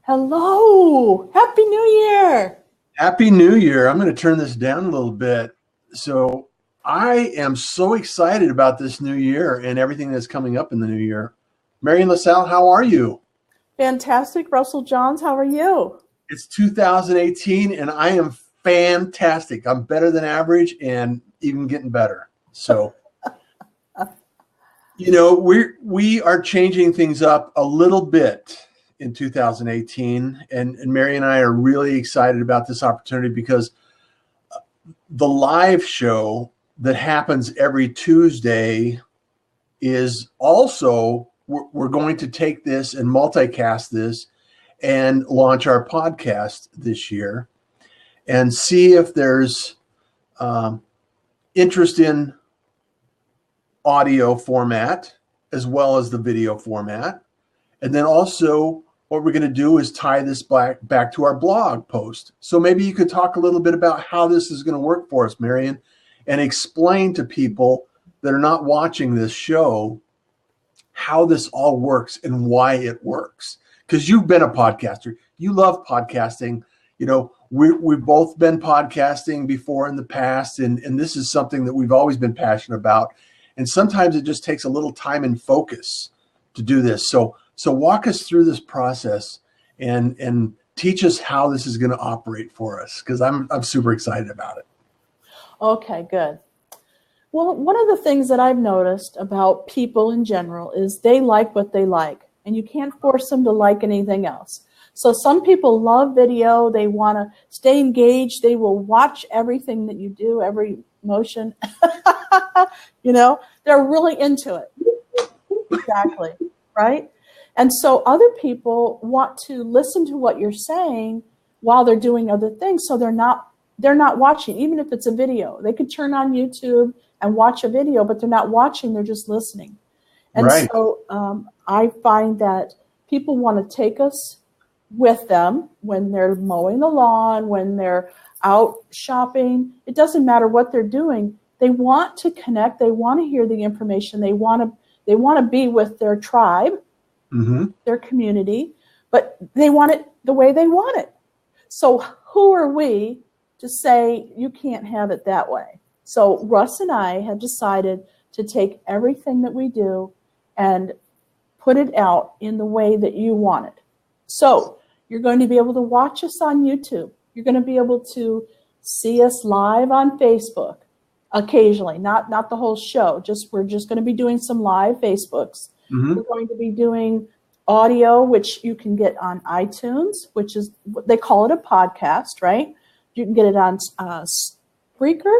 Hello. Happy New Year. Happy New Year. I'm going to turn this down a little bit. So I am so excited about this new year and everything that's coming up in the new year. Marian, LaSalle, how are you? Fantastic. Russell Johns, how are you? It's 2018 and I am fantastic. I'm better than average and even getting better. So, we are changing things up a little bit in 2018. And Mary and I are really excited about this opportunity because the live show that happens every Tuesday is also, we're going to take this and multicast this and launch our podcast this year and see if there's interest in audio format as well as the video format. And then also what we're going to do is tie this back to our blog post. So maybe you could talk a little bit about how this is going to work for us, Marian, and explain to people that are not watching this show how this all works and why it works. Because you've been a podcaster. You love podcasting. We've both been podcasting before in the past, and this is something that we've always been passionate about. And sometimes it just takes a little time and focus to do this. So walk us through this process and teach us how this is going to operate for us, because I'm super excited about it. Okay, good. Well, one of the things that I've noticed about people in general is they like what they like, and you can't force them to like anything else. So some people love video. They want to stay engaged. They will watch everything that you do, every motion. They're really into it. Exactly, right? And so other people want to listen to what you're saying while they're doing other things. So they're not watching, even if it's a video. They could turn on YouTube and watch a video, but they're not watching, they're just listening. And right. So I find that people want to take us with them when they're mowing the lawn, when they're out shopping. It doesn't matter what they're doing. They want to connect. They want to hear the information. They want to be with their tribe, their community, but they want it the way they want it. So who are we to say you can't have it that way? So Russ and I have decided to take everything that we do and put it out in the way that you want it. So you're going to be able to watch us on YouTube. You're going to be able to see us live on Facebook occasionally, not the whole show. We're just going to be doing some live Facebooks. We're going to be doing audio, which you can get on iTunes, which is, they call it a podcast, right? You can get it on Spreaker.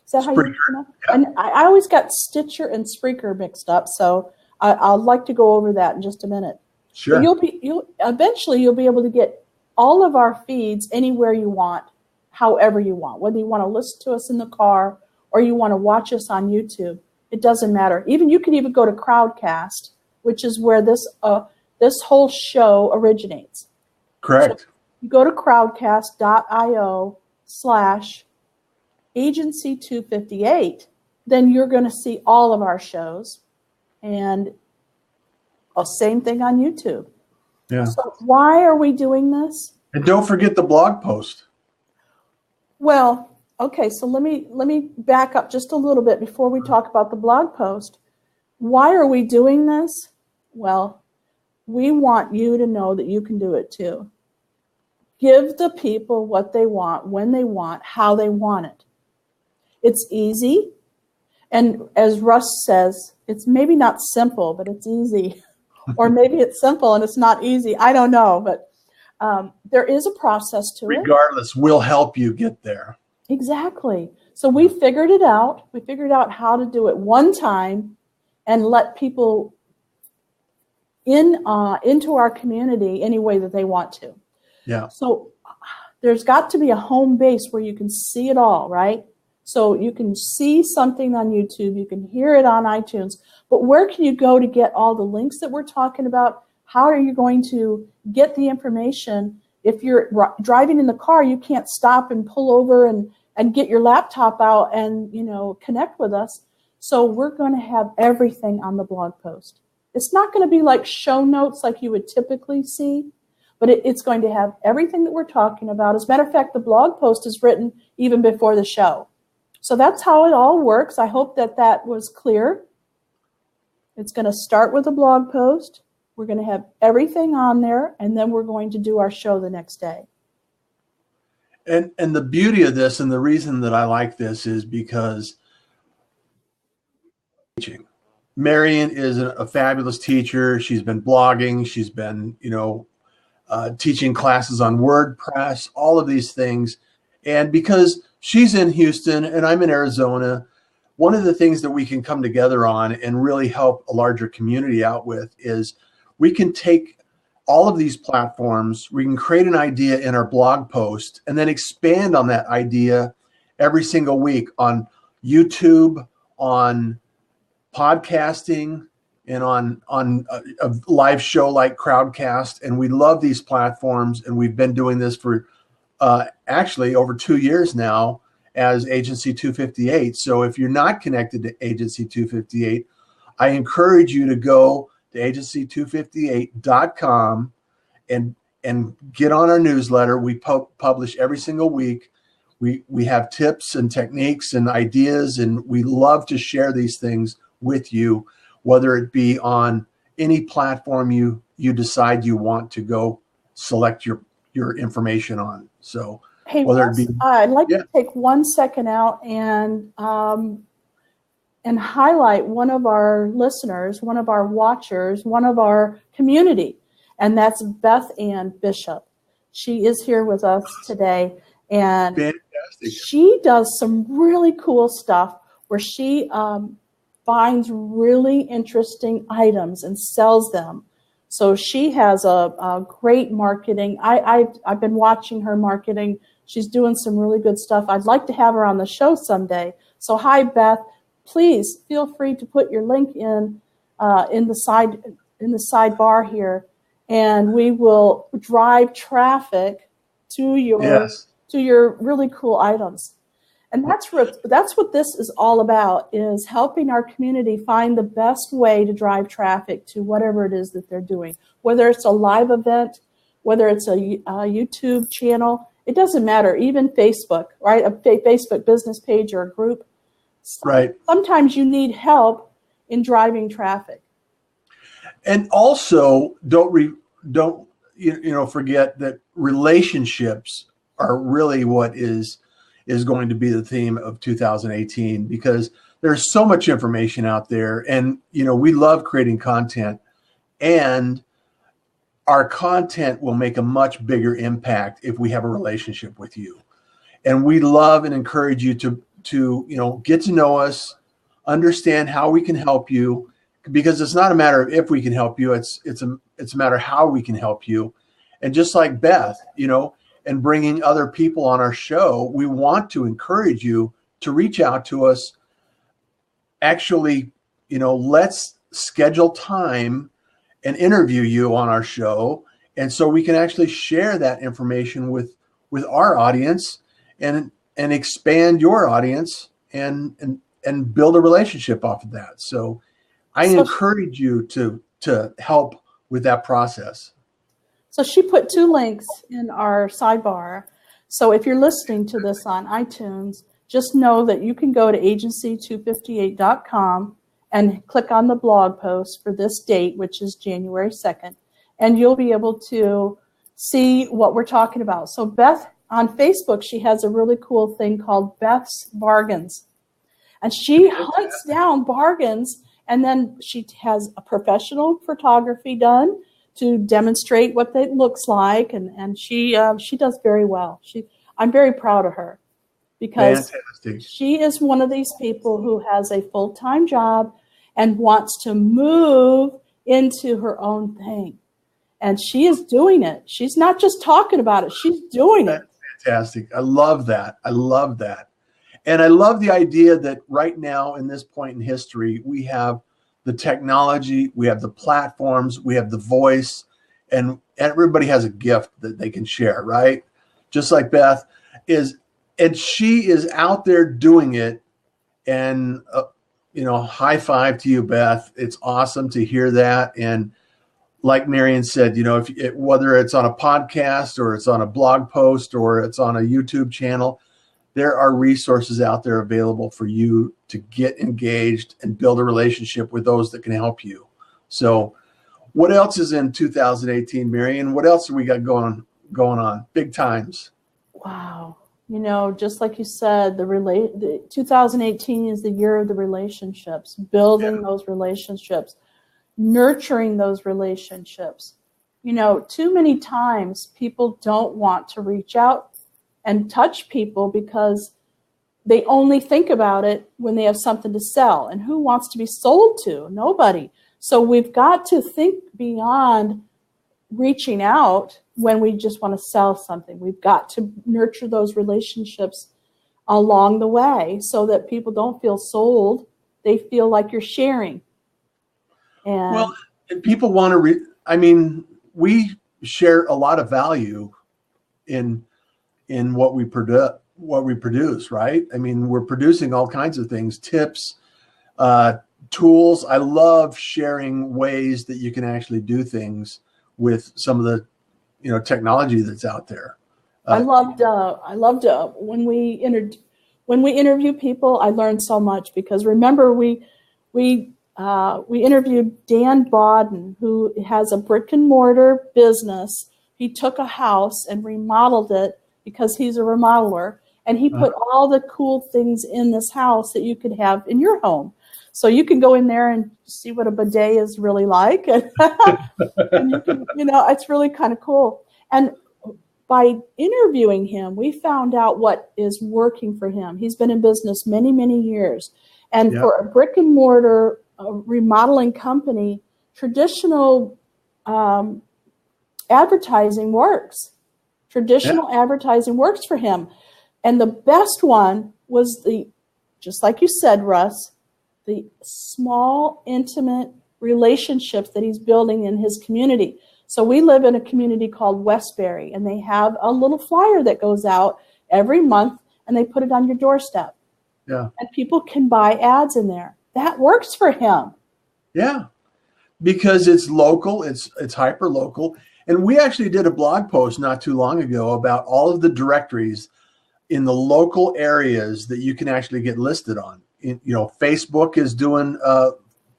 Is that how you pronounce it? Yeah. And I always got Stitcher and Spreaker mixed up, so I'd like to go over that in just a minute. Sure. Eventually you'll be able to get all of our feeds anywhere you want, however you want. Whether you want to listen to us in the car or you want to watch us on YouTube, it doesn't matter. You can even go to Crowdcast, which is where this whole show originates. Correct. So you go to crowdcast.io/agency258, then you're going to see all of our shows, and same thing on YouTube. Yeah. So why are we doing this? And don't forget the blog post. Well, okay, so let me back up just a little bit before we talk about the blog post. Why are we doing this? Well, we want you to know that you can do it too. Give the people what they want, when they want, how they want it. It's easy. And as Russ says, it's maybe not simple, but it's easy. Or maybe it's simple and it's not easy. I don't know, but there is a process to it. Regardless, we'll help you get there. Exactly. So we figured it out. We figured out how to do it one time and let people into our community any way that they want to. Yeah. So there's got to be a home base where you can see it all, right? So you can see something on YouTube, you can hear it on iTunes, but where can you go to get all the links that we're talking about? How are you going to get the information? If you're driving in the car, you can't stop and pull over and get your laptop out and, connect with us. So we're going to have everything on the blog post. It's not going to be like show notes like you would typically see, but it's going to have everything that we're talking about. As a matter of fact, the blog post is written even before the show. So that's how it all works. I hope that was clear. It's going to start with a blog post. We're going to have everything on there, and then we're going to do our show the next day. And the beauty of this, and the reason that I like this, is because teaching. Marian is a fabulous teacher. She's been blogging. She's been, teaching classes on WordPress, all of these things. And because she's in Houston and I'm in Arizona, one of the things that we can come together on and really help a larger community out with is we can take all of these platforms, we can create an idea in our blog post and then expand on that idea every single week on YouTube, on podcasting, and on a live show like Crowdcast. And we love these platforms, and we've been doing this for actually over 2 years now as Agency 258. So if you're not connected to Agency 258, I encourage you to go to agency258.com and get on our newsletter. We publish every single week. We have tips and techniques and ideas, and we love to share these things with you, whether it be on any platform you decide you want to go select your information on. So hey, whether Russ, it be, I'd like to take 1 second out and highlight one of our listeners, one of our watchers, one of our community, and that's Beth Ann Bishop. She is here with us today, and fantastic. She does some really cool stuff where she finds really interesting items and sells them. So she has a great marketing. I've been watching her marketing. She's doing some really good stuff. I'd like to have her on the show someday. So hi, Beth. Please feel free to put your link in the sidebar here, and we will drive traffic to your really cool items. And that's what this is all about, is helping our community find the best way to drive traffic to whatever it is that they're doing, whether it's a live event, whether it's a YouTube channel. It doesn't matter, even Facebook, right? A Facebook business page or a group. Right. Sometimes you need help in driving traffic. And also don't forget that relationships are really what is going to be the theme of 2018, because there's so much information out there, and we love creating content, and our content will make a much bigger impact if we have a relationship with you. And we love and encourage you to get to know us, understand how we can help you, because it's not a matter of if we can help you, it's a matter of how we can help you. And just like Beth, and bringing other people on our show, we want to encourage you to reach out to us. Actually, let's schedule time and interview you on our show, and so we can actually share that information with our audience and expand your audience and build a relationship off of that. So I encourage you to help with that process. So she put 2 links in our sidebar. So if you're listening to this on iTunes, just know that you can go to agency258.com and click on the blog post for this date, which is January 2nd, and you'll be able to see what we're talking about. So Beth, on Facebook, she has a really cool thing called Beth's Bargains. And she hunts down bargains, and then she has a professional photography done to demonstrate what it looks like, and she does very well. I'm very proud of her, because fantastic. She is one of these people who has a full-time job and wants to move into her own thing. And she is doing it. She's not just talking about it, she's doing it. Fantastic. I love that. And I love the idea that right now, in this point in history, we have the technology, we have the platforms, we have the voice, and everybody has a gift that they can share, right? Just like Beth is, and she is out there doing it. And, high five to you, Beth. It's awesome to hear that. And like Marian said, whether it's on a podcast or it's on a blog post or it's on a YouTube channel, there are resources out there available for you to get engaged and build a relationship with those that can help you. So what else is in 2018, Marian? What else have we got going on? Big times. Wow. Just like you said, the 2018 is the year of the relationships, building those relationships, nurturing those relationships. Too many times people don't want to reach out and touch people because they only think about it when they have something to sell. And who wants to be sold to? Nobody. So we've got to think beyond reaching out when we just want to sell something. We've got to nurture those relationships along the way so that people don't feel sold. They feel like you're sharing. And people want to we share a lot of value in what we produce, right? I mean, we're producing all kinds of things, tips, tools. I love sharing ways that you can actually do things with some of the technology that's out there. I loved when we interview people. I learned so much because remember we interviewed Dan Bodden, who has a brick and mortar business. He took a house and remodeled it because he's a remodeler, and he put all the cool things in this house that you could have in your home. So you can go in there and see what a bidet is really like. And you can, it's really kind of cool. And by interviewing him, we found out what is working for him. He's been in business many, many years. And for a brick and mortar remodeling company, traditional advertising works. Traditional advertising works for him. And the best one was just like you said, Russ, the small, intimate relationships that he's building in his community. So we live in a community called Westbury, and they have a little flyer that goes out every month, and they put it on your doorstep. Yeah. And people can buy ads in there. That works for him. Yeah, because it's local, it's hyper local. And we actually did a blog post not too long ago about all of the directories in the local areas that you can actually get listed on. Facebook is doing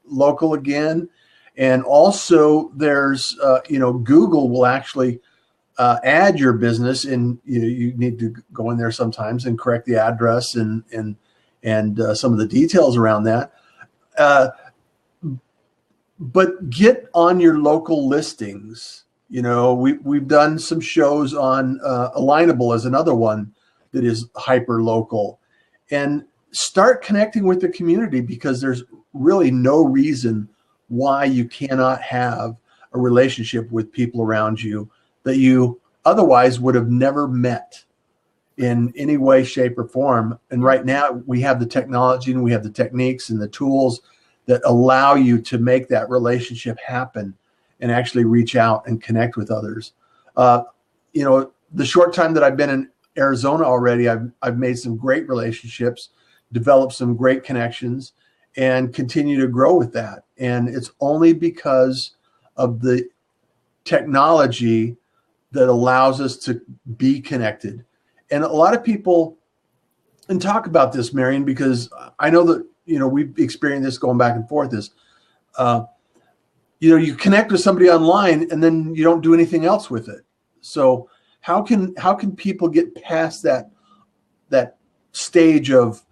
local again. And also there's, Google will actually add your business, and you need to go in there sometimes and correct the address and some of the details around that. But get on your local listings. We've done some shows on Alignable as another one that is hyper local, and start connecting with the community, because there's really no reason why you cannot have a relationship with people around you that you otherwise would have never met in any way, shape, or form. And right now we have the technology and we have the techniques and the tools that allow you to make that relationship happen and actually reach out and connect with others. The short time that I've been in Arizona already, I've made some great relationships, developed some great connections, and continue to grow with that. And it's only because of the technology that allows us to be connected. And a lot of people, and talk about this, Marian, because I know that, we've experienced this going back and forth, is, you connect with somebody online and then you don't do anything else with it. So how can people get past that stage of,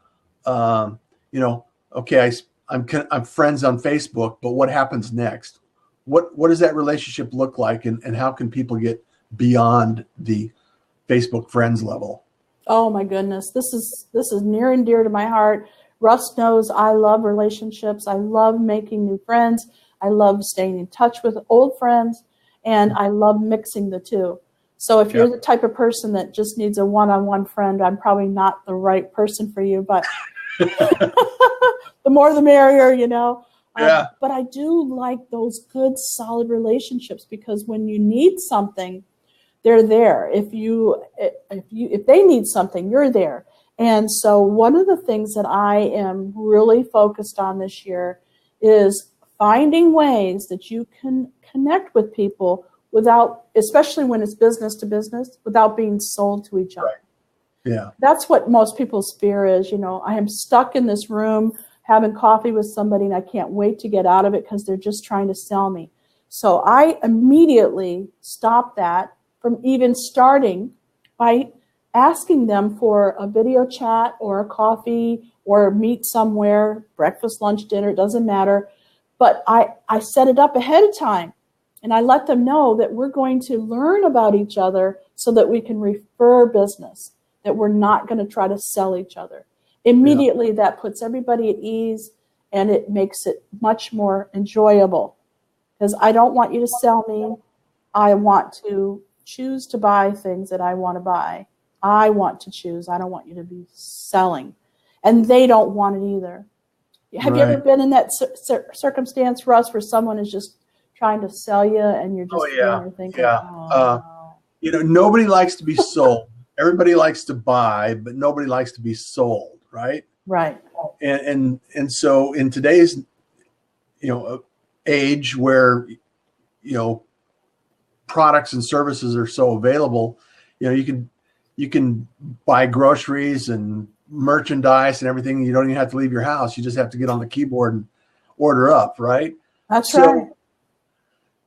okay, I'm friends on Facebook, but what happens next? What does that relationship look like, and how can people get beyond the Facebook friends level? Oh my goodness, this is near and dear to my heart. Russ knows I love relationships. I love making new friends. I love staying in touch with old friends, and I love mixing the two. So if you're the type of person that just needs a one-on-one friend, I'm probably not the right person for you, but the more the merrier, But I do like those good, solid relationships, because when you need something, they're there. If they need something, you're there. And so one of the things that I am really focused on this year is finding ways that you can connect with people without, especially when it's business to business, without being sold to each other. Right. Yeah. That's what most people's fear is. I am stuck in this room having coffee with somebody and I can't wait to get out of it because they're just trying to sell me. So I immediately stopped that from even starting by asking them for a video chat or a coffee or meet somewhere, breakfast, lunch, dinner, it doesn't matter. But I set it up ahead of time, and I let them know that we're going to learn about each other so that we can refer business, that we're not going to try to sell each other. Immediately, that puts everybody at ease, and it makes it much more enjoyable, because I don't want you to sell me. I want to choose to buy things that I want to buy. I want to choose. I don't want you to be selling. And they don't want it either. Have you ever been in that circumstance, Russ, where someone is just trying to sell you and you're just thinking, nobody likes to be sold. Everybody likes to buy, but nobody likes to be sold, right? Right. And so in today's, age where, products and services are so available, you can buy groceries and merchandise and everything. You don't even have to leave your house. You just have to get on the keyboard and order up, right? That's right.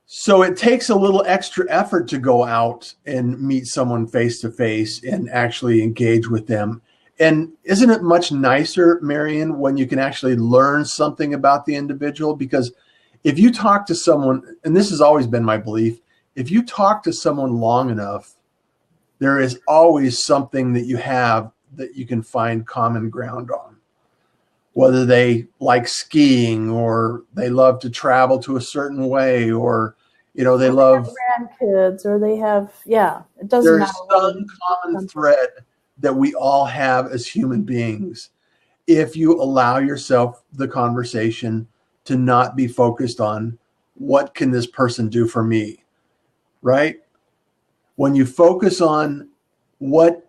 So it takes a little extra effort to go out and meet someone face to face and actually engage with them. And isn't it much nicer, Marian, when you can actually learn something about the individual? Because if you talk to someone, and this has always been my belief, if you talk to someone long enough, there is always something that you have that you can find common ground on. Whether they like skiing or they love to travel to a certain way, or they love grandkids, or they have, it doesn't matter. There's some common thread that we all have as human beings. If you allow yourself the conversation to not be focused on what can this person do for me, right? When you focus on what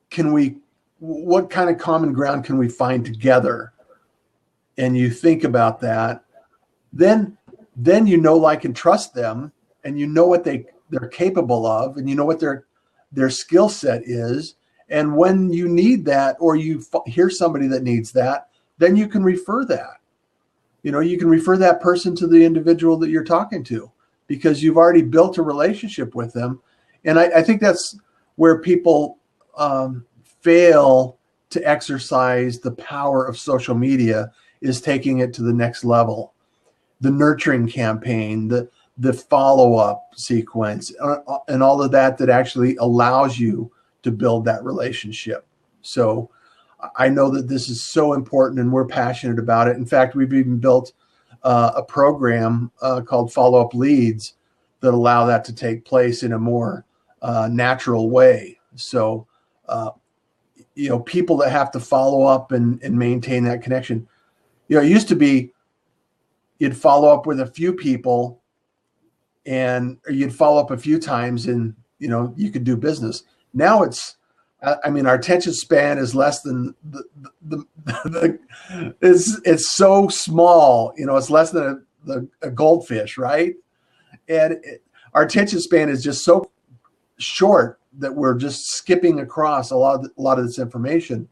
kind of common ground can we find together, and you think about that, then like and trust them, and what they're capable of, and what their skill set is. And when you need that, or you hear somebody that needs that, then you can refer that. You can refer that person to the individual that you're talking to, because you've already built a relationship with them. And I think that's where people fail to exercise the power of social media, is taking it to the next level. The nurturing campaign, the follow-up sequence, and all of that actually allows you to build that relationship. So I know that this is so important, and we're passionate about it. In fact, we've even built a program called Follow-Up Leads that allow that to take place in a more natural way. So, people that have to follow up and maintain that connection, it used to be you'd follow up with a few people, or you'd follow up a few times, and, you could do business. Now our attention span is less than it's so small, it's less than a goldfish, right? And our attention span is just so short that we're just skipping across a lot of this information.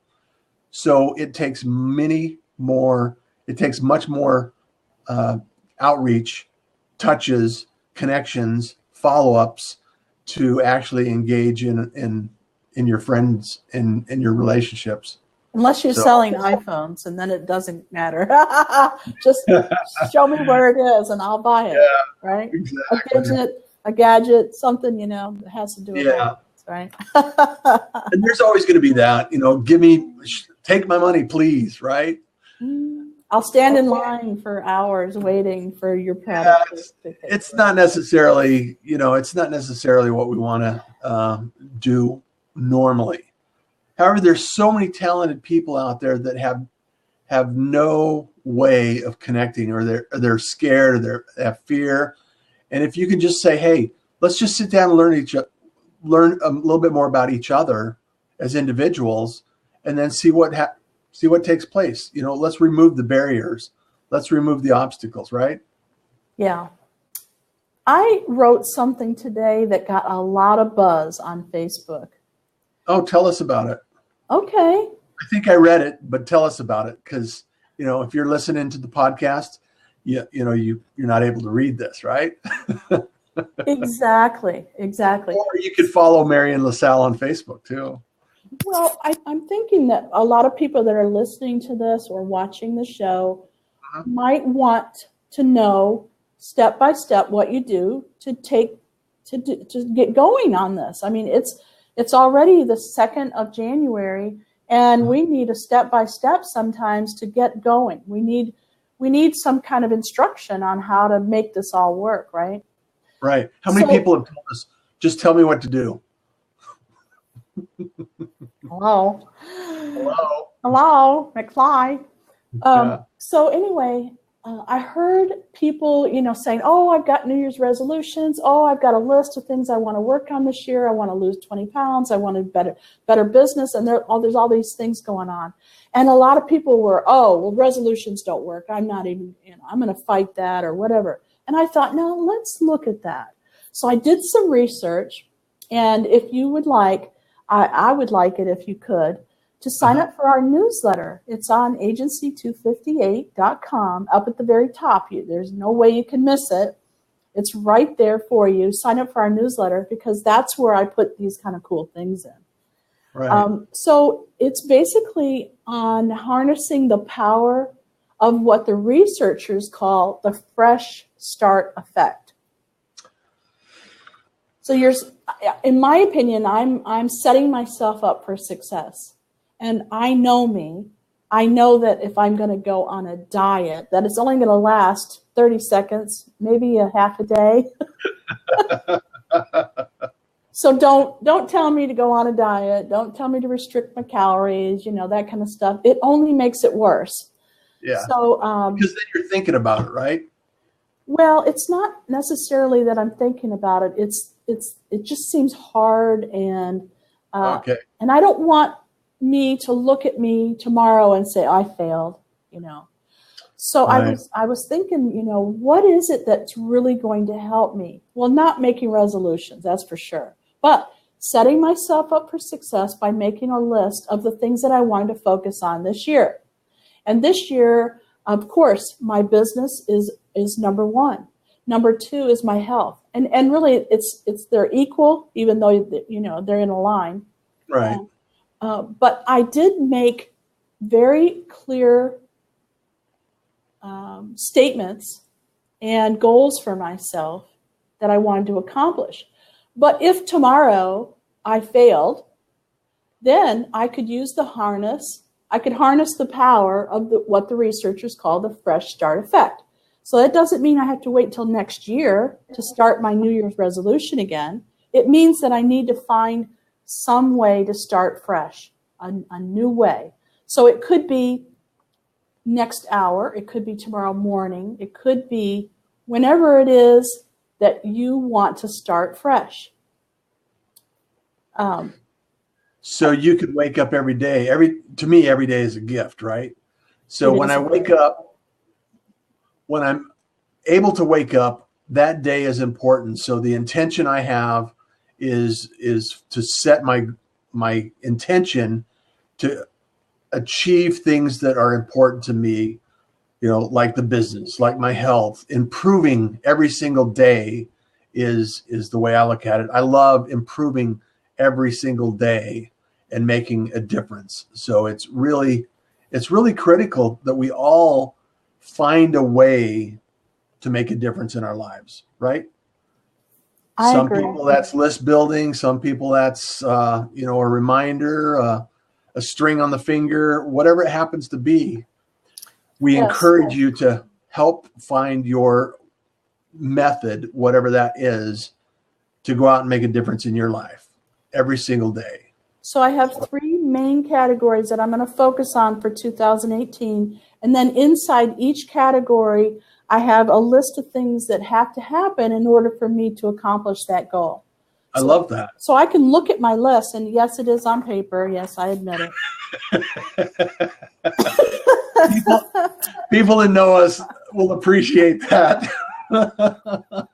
So it takes much more outreach, touches, connections, follow-ups to actually engage in your friends and in your relationships. Unless you're selling iPhones, and then it doesn't matter. Just show me where it is and I'll buy it. Yeah, right? Exactly. A gadget, something, that has to do with it, right? And there's always going to be that, take my money, please, right? I'll stand in line for hours waiting for your product. It's not necessarily, what we want to do normally. However, there's so many talented people out there that have no way of connecting, or they're scared, or they have fear. And if you can just say, hey, let's just sit down and learn a little bit more about each other as individuals, and then see what takes place. Let's remove the barriers. Let's remove the obstacles, right? Yeah. I wrote something today that got a lot of buzz on Facebook. Oh, tell us about it. Okay. I think I read it, but tell us about it, because if you're listening to the podcast, you're not able to read this, right? Exactly. Or you could follow Marian LaSalle on Facebook too. Well, I'm thinking that a lot of people that are listening to this or watching the show might want to know step by step what you do to get going on this. I mean, it's already the 2nd of January, and we need a step by step sometimes to get going. We need some kind of instruction on how to make this all work, right? Right. How many people have told us, just tell me what to do? Hello, McFly. So anyway, I heard people, saying, "Oh, I've got New Year's resolutions. Oh, I've got a list of things I want to work on this year. I want to lose 20 pounds. I want to better business." And there's all these things going on. And a lot of people were, "Oh, well, resolutions don't work. I'm not even, I'm going to fight that or whatever." And I thought, no, let's look at that. So I did some research, and if you would like, I would like it if you could, to sign up for our newsletter. It's on agency258.com, up at the very top. There's no way you can miss it. It's right there for you. Sign up for our newsletter, because that's where I put these kind of cool things in. Right. So it's basically on harnessing the power of what the researchers call the fresh start effect. So in my opinion, I'm setting myself up for success. And I know me. I know that if I'm going to go on a diet, that it's only going to last 30 seconds, maybe a half a day. So don't tell me to go on a diet. Don't tell me to restrict my calories, that kind of stuff. It only makes it worse. Yeah. So because then you're thinking about it, right? Well, it's not necessarily that I'm thinking about it. It just seems hard, and okay. And I don't want me to look at me tomorrow and say I failed, So Right. I was thinking, what is it that's really going to help me? Well, not making resolutions, that's for sure, but setting myself up for success by making a list of the things that I wanted to focus on this year. And this year, of course, my business is number one. Number two is my health. And really they're equal, even though they're in a line. Right. But I did make very clear statements and goals for myself that I wanted to accomplish. But if tomorrow I failed, then I could use the harness. I could harness the power of what the researchers call the fresh start effect. So that doesn't mean I have to wait till next year to start my New Year's resolution again. It means that I need to find some way to start fresh, a new way. So it could be next hour. It could be tomorrow morning. It could be whenever it is that you want to start fresh. So you could wake up every day. To me, every day is a gift, right? So when I wake up, when I'm able to wake up, that day is important. So the intention I have is to set my intention to achieve things that are important to me, like the business, like my health. Improving every single day is the way I look at it. I love improving every single day and making a difference. So it's really critical that we all find a way to make a difference in our lives, right? Some people that's list building, some people that's a reminder, a string on the finger, whatever it happens to be. We encourage you to help find your method, whatever that is, to go out and make a difference in your life every single day. So I have three main categories that I'm going to focus on for 2018. And then inside each category, I have a list of things that have to happen in order for me to accomplish that goal. I love that. So I can look at my list, and yes, it is on paper. Yes, I admit it. people that know us will appreciate that. But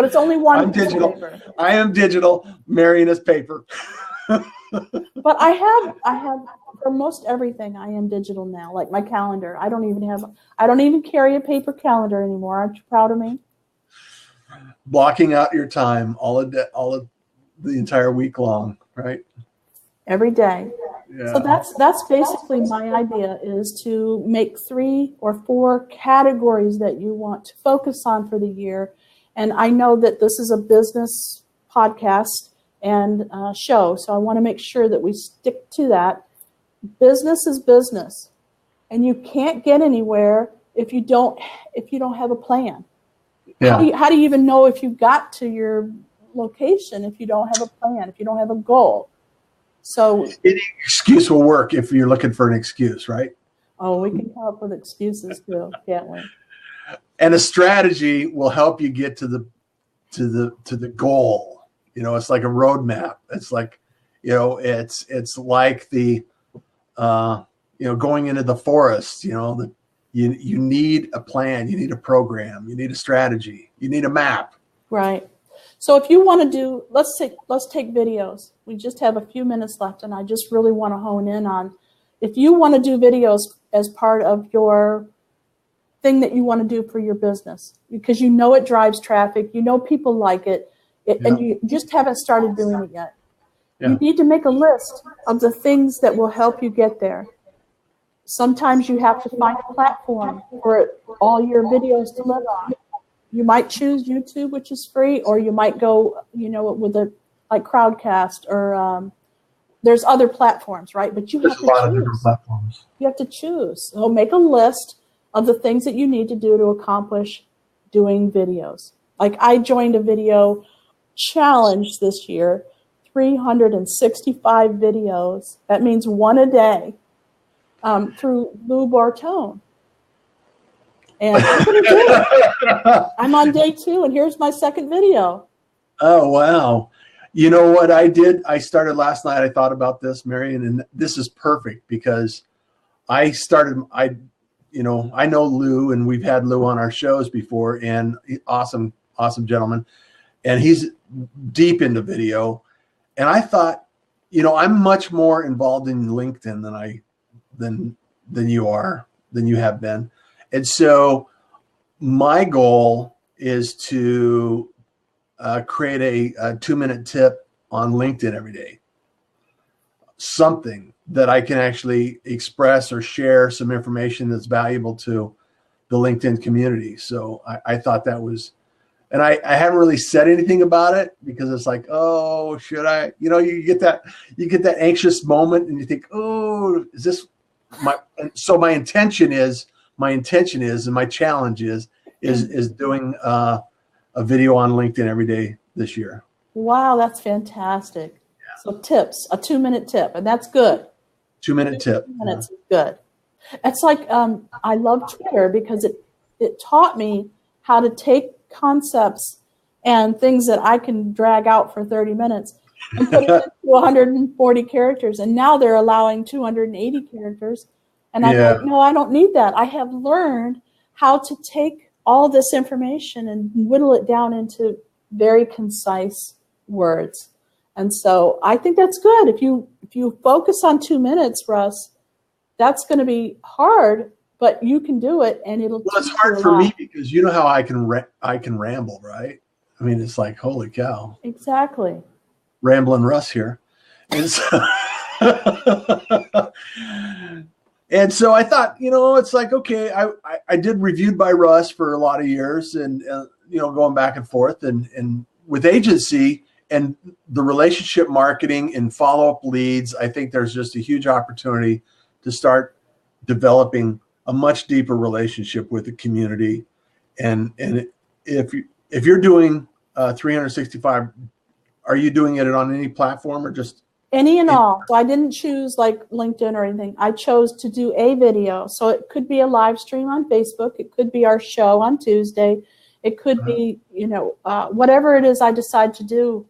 it's only one. I'm digital. Paper. I am digital. Marian is paper. But I have for most everything. I am digital now. Like my calendar. I don't even carry a paper calendar anymore. Aren't you proud of me? Blocking out your time all of the entire week long, right? Every day. Yeah. So that's basically my idea, is to make 3 or 4 categories that you want to focus on for the year. And I know that this is a business podcast and show, so I want to make sure that we stick to that. Business is business, and you can't get anywhere if you don't have a plan. Yeah. How do you even know if you got to your location if you don't have a plan, if you don't have a goal? So any excuse will work if you're looking for an excuse, right? Oh, we can come up with excuses too, can't we? And a strategy will help you get to the goal. You know, it's like a roadmap. It's like, you know, it's like the going into the forest. You know, you need a plan, you need a program, you need a strategy, you need a map. Right. So if you want to do, let's take videos. We just have a few minutes left, and I just really want to hone in on, if you want to do videos as part of your thing that you want to do for your business, because you know it drives traffic, you know people like it, and you just haven't started doing it yet. Yeah. You need to make a list of the things that will help you get there. Sometimes you have to find a platform for all your videos to live on. You might choose YouTube, which is free, or you might go, with like Crowdcast, or there's other platforms, right? But there's a lot of different platforms. You have to choose. So make a list of the things that you need to do to accomplish doing videos. Like I joined a video challenge this year, 365 videos. That means one a day, through Lou Bartone. And I'm going to do it. I'm on day 2, and here's my second video. Oh, wow. You know what I did? I started last night. I thought about this, Marian, and this is perfect because I know Lou, and we've had Lou on our shows before, and awesome gentleman. And he's deep into video. And I thought, I'm much more involved in LinkedIn than you have been. And so my goal is to create a 2-minute tip on LinkedIn every day. Something that I can actually express or share some information that's valuable to the LinkedIn community. So I thought that was, and I haven't really said anything about it because it's like, oh, should I? You get that anxious moment and you think, oh, is this my? And so my intention is, and my challenge is doing a video on LinkedIn every day this year. Wow, that's fantastic. Yeah. So tips, a 2-minute tip, and that's good. 2-minute tip. 2 minutes is good. It's like I love Twitter because it taught me how to take concepts and things that I can drag out for 30 minutes and put it into 140 characters. And now they're allowing 280 characters. And I'm like, no, I don't need that. I have learned how to take all this information and whittle it down into very concise words. And so I think that's good. If you focus on 2 minutes, Russ, that's going to be hard, but you can do it, and it'll. Well, it's hard for me because you know how I can ramble, right? I mean, it's like, holy cow! Exactly. Rambling Russ here, and so, and so I thought, it's like, okay, I did Reviewed by Russ for a lot of years, and going back and forth, and with agency and the relationship marketing and follow-up leads, I think there's just a huge opportunity to start developing a much deeper relationship with the community. And if you're doing 365, are you doing it on any platform or just any and all? So I didn't choose like LinkedIn or anything. I chose to do a video. So it could be a live stream on Facebook. It could be our show on Tuesday. It could be, whatever it is I decide to do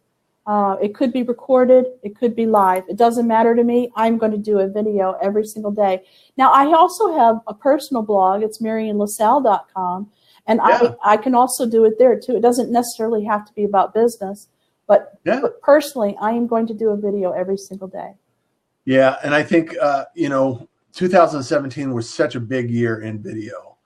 It could be recorded. It could be live. It doesn't matter to me. I'm going to do a video every single day. Now, I also have a personal blog. It's marianlasalle.com. And I can also do it there, too. It doesn't necessarily have to be about business. But personally, I am going to do a video every single day. Yeah, and I think, 2017 was such a big year in video.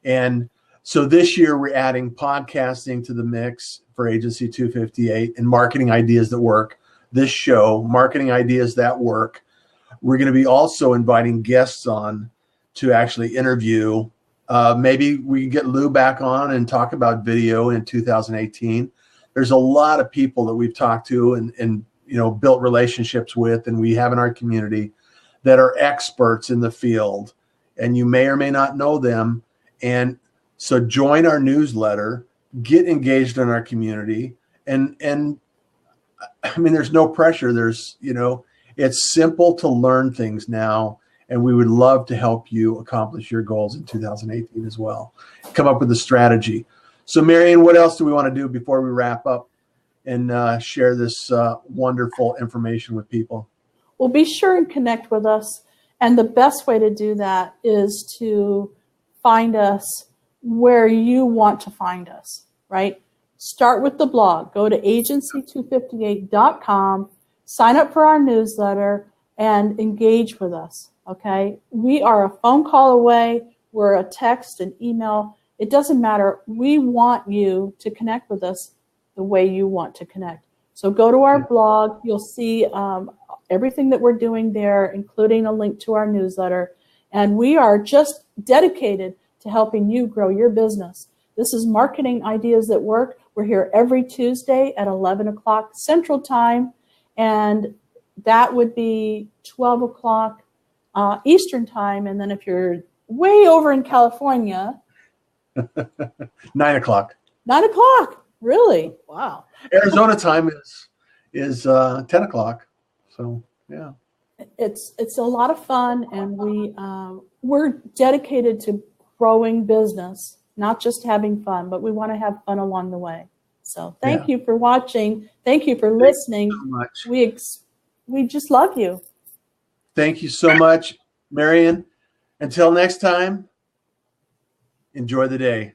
And so this year we're adding podcasting to the mix for Agency 258 and marketing ideas that work. This show, marketing ideas that work. We're going to be also inviting guests on to actually interview. Maybe we can get Lou back on and talk about video in 2018. There's a lot of people that we've talked to and built relationships with, and we have in our community that are experts in the field, and you may or may not know them. And so join our newsletter, get engaged in our community. And I mean, there's no pressure. It's simple to learn things now. And we would love to help you accomplish your goals in 2018 as well. Come up with a strategy. So Marian, what else do we want to do before we wrap up and share this wonderful information with people? Well, be sure and connect with us. And the best way to do that is to find us where you want to find us, right? Start with the blog. Go to agency258.com, sign up for our newsletter, and engage with us, okay? We are a phone call away. We're a text and email. It doesn't matter. We want you to connect with us the way you want to connect. So go to our blog. You'll see everything that we're doing there, including a link to our newsletter. And we are just dedicated to helping you grow your business. This is Marketing Ideas That Work. We're here every Tuesday at 11 o'clock Central Time, and that would be 12 o'clock Eastern Time. And then if you're way over in California, 9 o'clock. 9 o'clock. Really? Wow. Arizona time is 10 o'clock. So, yeah. It's a lot of fun, and we're dedicated to growing business, not just having fun, but we want to have fun along the way. So thank you for watching. Thank you for listening. Thank you so much. We just love you. Thank you so much, Marian. Until next time, enjoy the day.